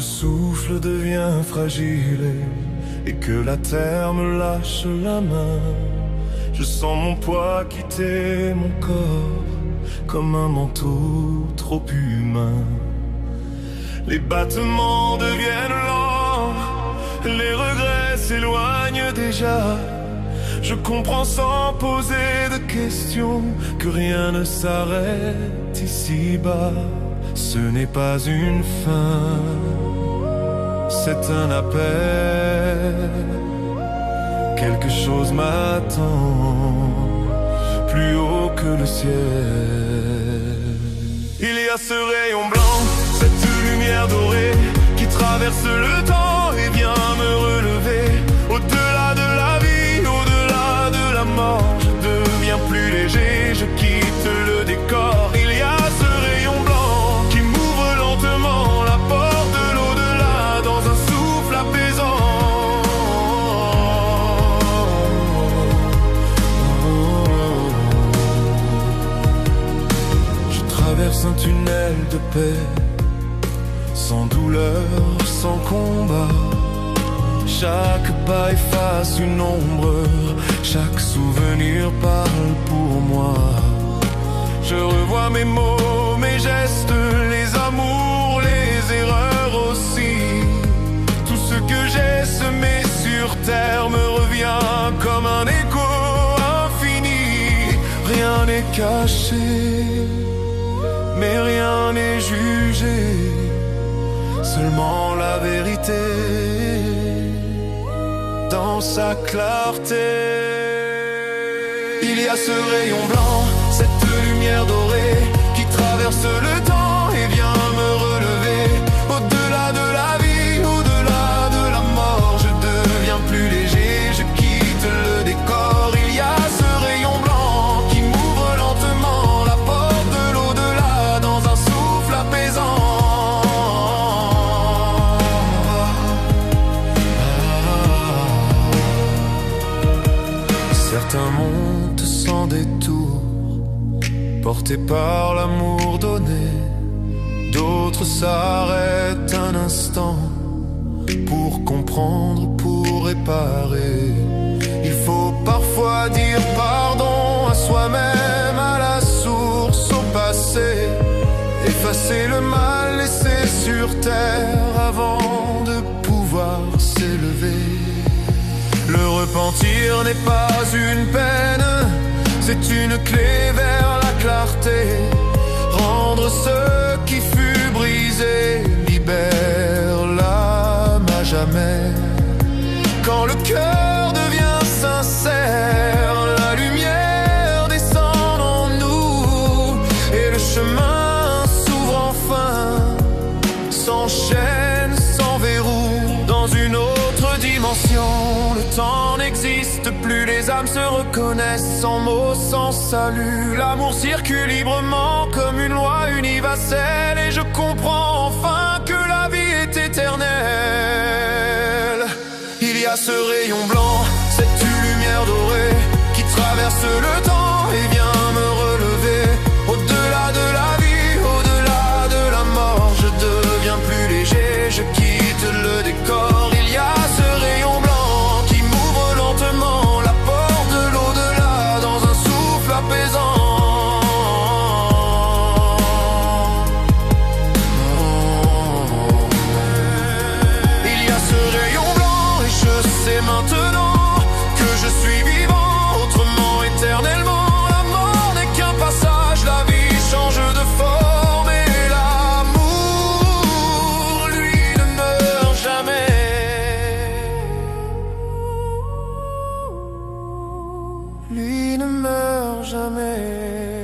le souffle devient fragile et que la terre me lâche la main, je sens mon poids quitter mon corps comme un manteau trop humain. Les battements deviennent lents, les regrets s'éloignent déjà. Je comprends sans poser de questions que rien ne s'arrête ici-bas. Ce n'est pas une fin, c'est un appel. Quelque chose m'attend, plus haut que le ciel. Il y a ce rayon blanc, cette lumière dorée qui traverse le temps et vient me relever. Au-delà de la vie, au-delà de la mort, je deviens plus léger, je quitte le décor. Il y a ce rayon blanc qui m'ouvre lentement la porte de l'au-delà dans un souffle apaisant. Je traverse un tunnel de paix, sans douleur, sans combat. Chaque pas efface une ombre, chaque souvenir parle pour moi. Je revois mes mots, mes gestes, les amours, les erreurs aussi. Tout ce que j'ai semé sur terre me revient comme un écho infini. Rien n'est caché, mais rien n'est jugé, seulement la vérité dans sa clarté. Il y a ce rayon blanc, cette lumière dorée qui traverse le temps et vient me relever. Au-delà de la vie, au-delà de la mort, je deviens plus léger, je quitte le décor. Il y a ce rayon blanc qui m'ouvre lentement la porte de l'au-delà dans un souffle apaisant. Certains montent sans détour, portés par l'amour donné. D'autres s'arrêtent un instant pour comprendre, pour réparer. Il faut parfois dire pardon à soi-même, à la source, au passé. Effacer le mal laissé sur terre avant de pouvoir s'élever. Le repentir n'est pas une peine, c'est une clé vers la clarté. Rendre ce qui fut brisé libère l'âme à jamais. Quand le cœur devient sincère, la lumière descend en nous et le chemin s'ouvre enfin, s'enchaîne sans verrou dans une autre dimension. Le temps n'existe plus, les âmes se reconnaissent sans mots, sans salut. L'amour circule librement comme une loi universelle et je comprends enfin que la vie est éternelle. Il y a ce rayon blanc, cette lumière dorée qui traverse le temps et vient me relever. Au-delà de la vie, au-delà de la mort, je deviens plus léger, je quitte le décor. Il y a ce rayon blanc qui m'ouvre lentement la porte de l'au-delà dans un souffle apaisant. Il y a ce rayon blanc et je sais maintenant que je suis vivant autrement, éternellement. La mort n'est qu'un passage, la vie change de forme et l'amour, lui, ne meurt jamais. Lui ne meurt jamais.